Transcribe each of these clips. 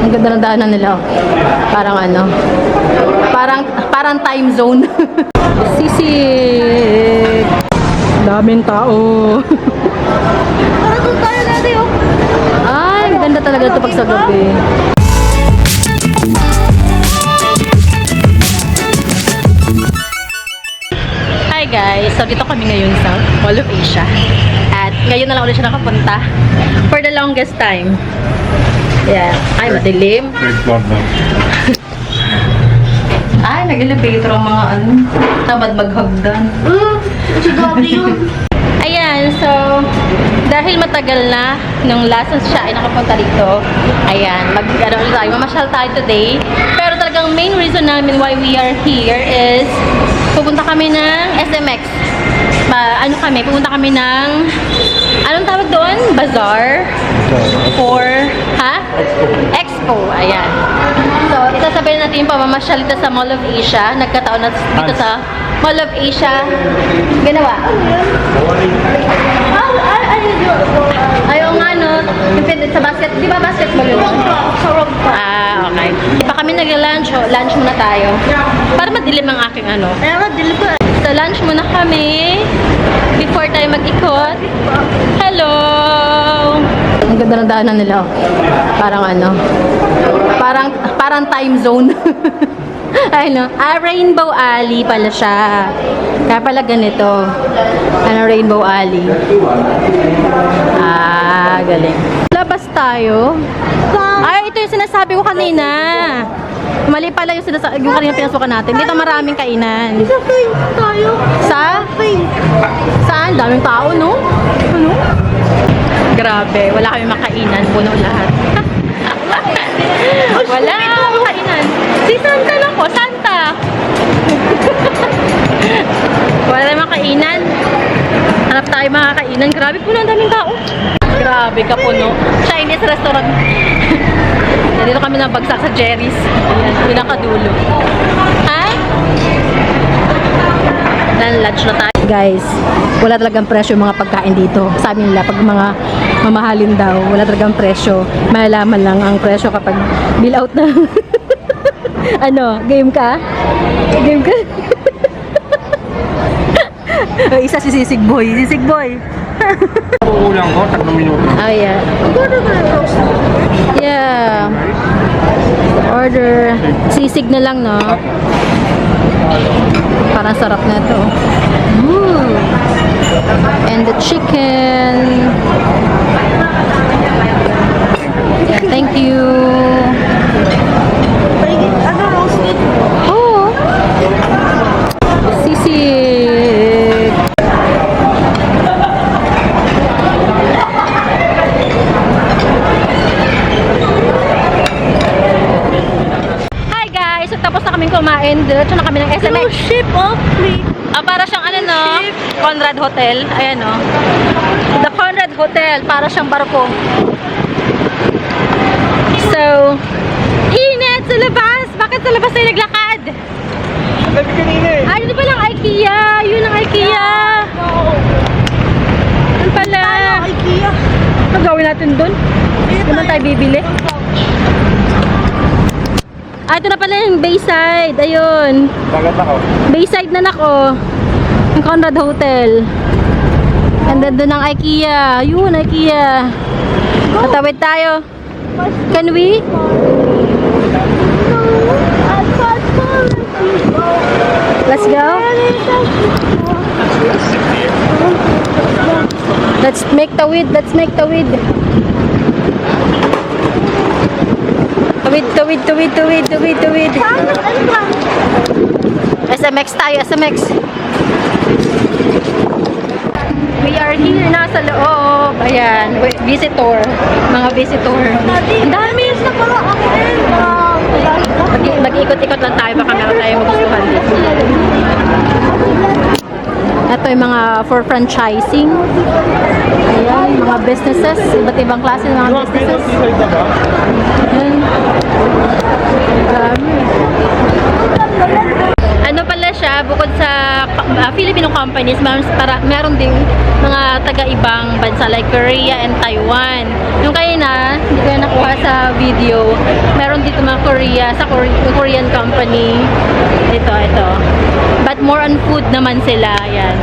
Ang ganda ng daanan nila. Parang ano, parang time zone. Sisig. Daming tao. Parang doon tayo natin oh. Ay, ganda talaga ito pag sa gabi. Hi guys! So dito kami ngayon sa Mall of Asia. At ngayon na lang ulit siya nakapunta for the longest time. Yeah. Ay, madilim. Third floor na. Ay, nag-elevator ang mga ano. Tamad maghagdan. Si Gabi yun. Ayan, so dahil matagal na nung last na siya ay nakapunta dito, ayan, mamasyal tayo today. Pero talagang main reason namin why we are here is pupunta kami ng SMX. Pupunta kami ng, anong tawag doon? Bazaar? Expo. Ayan. So, isasabihin natin yung pamamasyal dito sa Mall of Asia. Nagkataon na dito sa Mall of Asia. Ginawa. Ayaw nga, no? Yung sa basket. Di ba basketball yun? Ah, okay. Di pa kami nag-lunch. Lunch muna tayo. Para madilim ang aking ano. Kaya madilim pa. So, lunch muna kami. Before tayo mag-ikot. Hello! Ang ganda ng daanan nila. Parang ano. Parang time zone. Ay, no? Rainbow Alley pala siya. Kaya pala ganito. Rainbow Alley. Galing. Labas tayo. Ay, ito yung sinasabi ko kanina. Mali pala yung kanina pinasukan natin. Dito maraming kainan. Sa Faye tayo. Sa? Faye. Saan? Daming tao, no? Ano? Grabe. Wala kami makainan. Puno lahat. Wala makainan. Si Santa lang ko. Santa. Wala na makainan. Hanap tayo makakainan. Grabe, puno. Ang daming tao. Grabe ka puno. Chinese restaurant. Nandito kami nabagsak sa Jerry's. Ayan, pinakadulo. Ha? Lunch na tayo. Guys, wala talagang presyo yung mga pagkain dito. Sabi nila, pag mga mamahalin daw, wala talagang presyo. Malalaman lang ang presyo kapag bill out na. Ano, game ka? Game ka? Isa si Sisig Boy. Sisig Boy. Kulang ko, 3 minuto. Oh, yeah. Yeah. Order. Sisig na lang, no? Parang sarap na ito. And the chicken. Yeah, thank you. Ano, roasted? Oh. Sisig. Hi guys! So, tapos na kaming kumain. Diretso na kami ng SMX. Cruise ship, oh. Para siyang ano, no? Conrad Hotel. Ayan, no? The Conrad Hotel. Para siyang barko. So, init sa labas! Bakit sa labas tayo naglakad? Sabi kanina eh. Ay, dito palang IKEA! Yun ang IKEA! Yun pala! IKEA. Ano gawin natin dun? Doon na tayo bibili. Ah, ito na pala yung Bayside. Ayun. Dagat ako. Bayside na nako. Yung Conrad Hotel. And then doon ang IKEA. Yun, IKEA. Tatawid tayo. Can we? Let's go. Let's make tawid. Let's make tawid. Tawid. SMX tayo, SMX. We are here na sa loob. Ayan, visitor. Mga visitor. Ang dami. Mag-ikot-ikot lang tayo. Baka meron tayo magustuhan dito. Ito yung mga for franchising. Ayan, mga businesses. Iba't ibang klase ng mga businesses. Ayan. Ano pala siya, bukod sa Filipino companies, meron ding mga taga-ibang bansa like Korea and Taiwan. Yung kanina, hindi ko na nakuha sa video, meron dito mga Korea, sa Korean company. Ito. But more on food naman sila. Yan.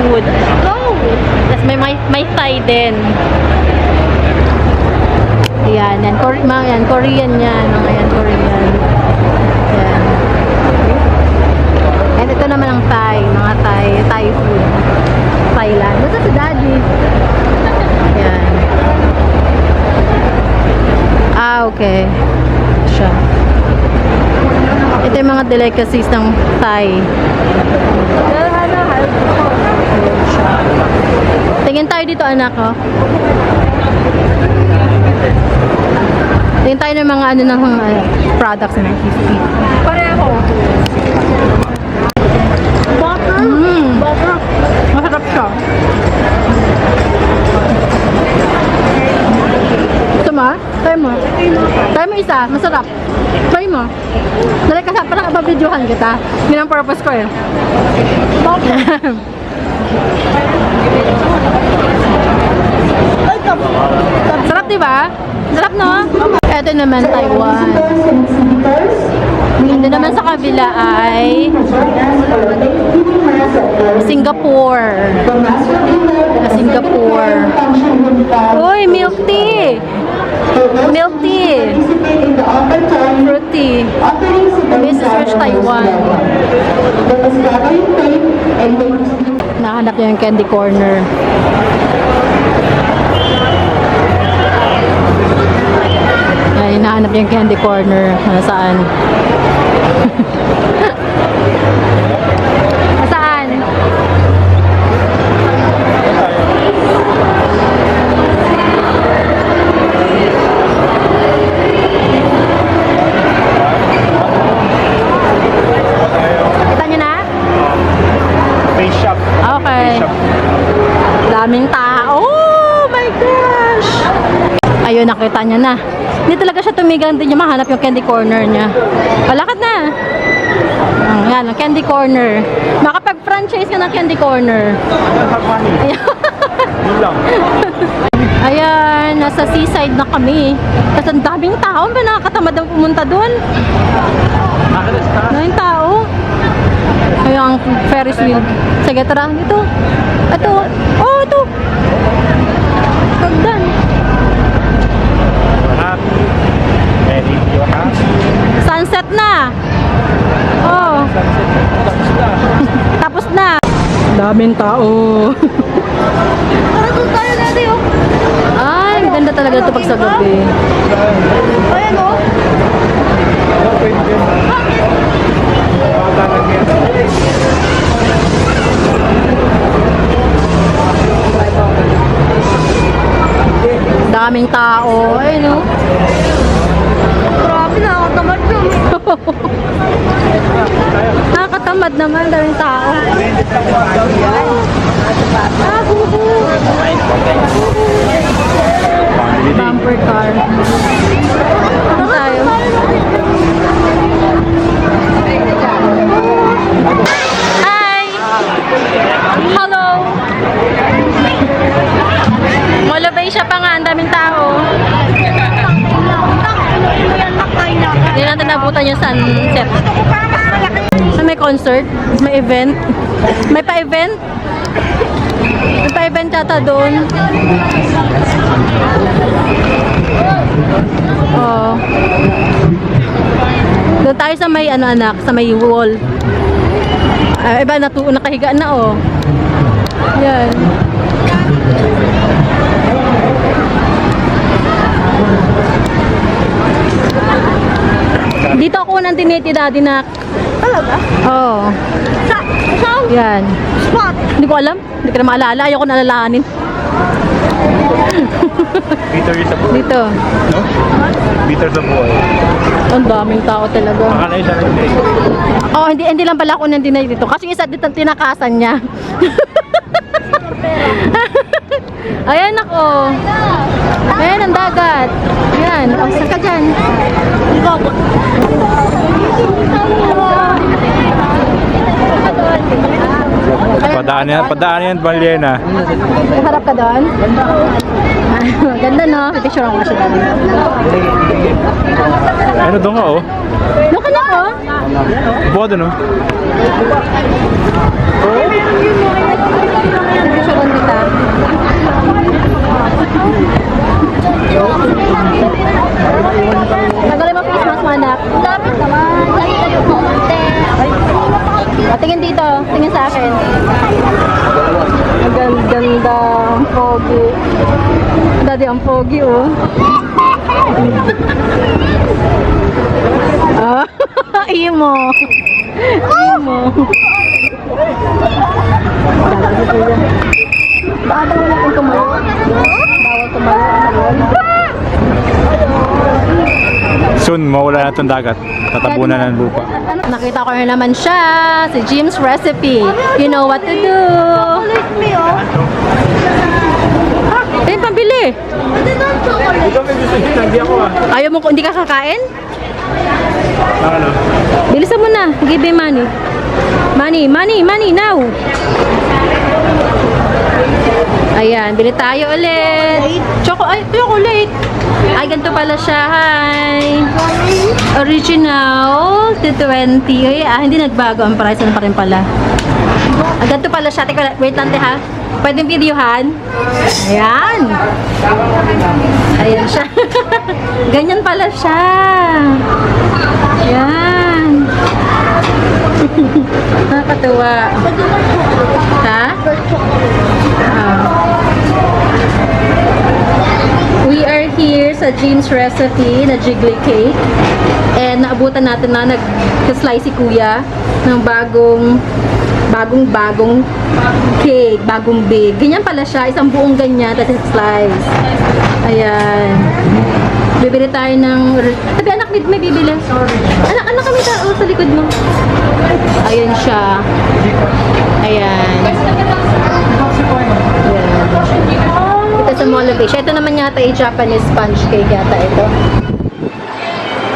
Food. Oh! Tapos may Thai din. Yan. Yan. Korean yan. Mga yan, Korean. Yan. And ito naman ang Thai. Mga Thai food. Thailand. Basta si Daddy. Yan. Okay. Siya. Ito yung mga delicacies ng Thai. Tingin tayo dito, anak, oh. Tingin tayo ng mga products na nakikita. Pareho. Butter. Butter. Masarap siya. Gusto mo? Try mo. Try mo isa. Masarap. Try mo. Dali ka sa parang ababidyohan kita. Yun ang purpose ko eh. Sarap diba? Sarap no? Ito naman Taiwan. Ito naman sa kabila ay Singapore. Singapore. Uy, milk tea! Milk tea! Fruity. This is fresh Taiwan. Nakahanap niya yung candy corner. Ay, hinahanap niya yung candy corner. Nasaan? Nasaan? Kita niyo na? Face shop. Okay. Face shop. Daming tao. Oh my gosh! Ayun, nakita niya na. Hindi talaga siya tumigil, hindi niya mahanap yung candy corner niya. Palakad na. Yan, ang candy corner. Makapag-franchise ka ng candy corner. Yun lang. Ayan, nasa seaside na kami. Tapos ang daming tao. Ba nakakatamad ang pumunta doon? Daming tao. Ayun ang Ferris wheel. Sige, tara. Ito. Ito. Oh, ito. Pagdan. Happy. Very happy. Sunset na. Oh. Tapos na. Daming tao. Tara, doon tayo natin, oh. Ay, ganda talaga ito pag sa gabi. Ayan, oh. Daming tao. Ay, no? Grabe, nakakatamad yun. Nakakatamad naman. Daming tao. Ah, bubu. Bumper car. Ano tayo? Hi! Hello! Molo Bay siya pa nga. Ang daming tao. Hindi natin nabutan yung sunset. So, may concert, may event. May pa-event. May pa-event yata doon. Oh. Doon tayo sa may anak, sa may wall. Iba nakahiga na oh. Yan. Dito ako nang tiniti dati na. Talaga? Oo. Saan? Yan. Spot. Hindi ko alam. Hindi ko na maalala. Ayoko na alalahanin. Bitter sa buhay. Dito. No? Bitter sa buhay. Ang daming tao talaga. Akala siya na hindi. Oh, hindi lang pala ako nang dinay dito. Kasi isa dito ang tinakasan niya. Ayan ako. Ayan ang dagat. Ayan. Oh, saan ka dyan? Dapat Padaan yan, Valena. Harap ka doon. Ganda no? Picture ako siya dati. Ano doon ka, oh? Doon ka na ko? Buka doon, oh. Picture on kita. Tagalin mo Christmas, manak. Lapit naman. Lagi kayo konti. Tingin dito. Tingin sa akin. Ang ganda. Ang pogi. Daddy, ang pogi, oh. Ah, imo. Imo. Bakit wala kang tumayo? Bawal tumayo. Soon, mawala na itong dagat. Tatabunan ng lupa. Nakita ko na naman siya, si Jim's Recipe. You know what to do. Chocolate me, oh. Eh, pambili. Pwede doon chocolate. Ito may gusto nyo, hindi ako ah. Ayaw mo, hindi ka kakain? Ano? Bilisan mo na. Give me money. Money, now. Ayan, bili tayo ulit. Chocolate. Ay, ganito pala siya. Hi. Original, 220. Ay, hindi nagbago ang price. Ano pa rin pala. Ganito pala siya. Teka, wait lang, ha. Pwedeng videohan. Ayan. Ayan siya. Ganyan pala siya. Ayan. Nakakatuwa. Ha? We are here sa Jean's Recipe na jiggly cake. And naabutan natin na nag-slice si Kuya ng bagong cake, bagong big. Ganyan pala siya, isang buong ganyan, tapos slice. Ayan. Bibili tayo ng... Sabi, anak, may bibili. Anak kami sa likod mo. Ayan siya. Ayan. Ito sa Mall of Asia. Ito naman yata ay Japanese sponge cake yata ito.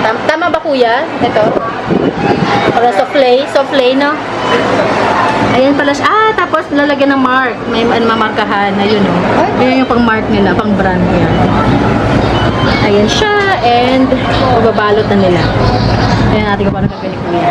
Tama ba kuya? Ito. Para souffle, no? Ayan pala siya. Tapos lalagyan ng mark. May mamarkahan. Ayun, oh. Ayan yung pang mark nila, pang brand niya. Ayan siya. And mababalot na nila. Ayan natin kung paano gagawin ni kuya.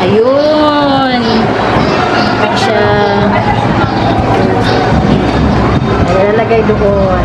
Ayun. Ayan siya. Ayan, lalagay doon.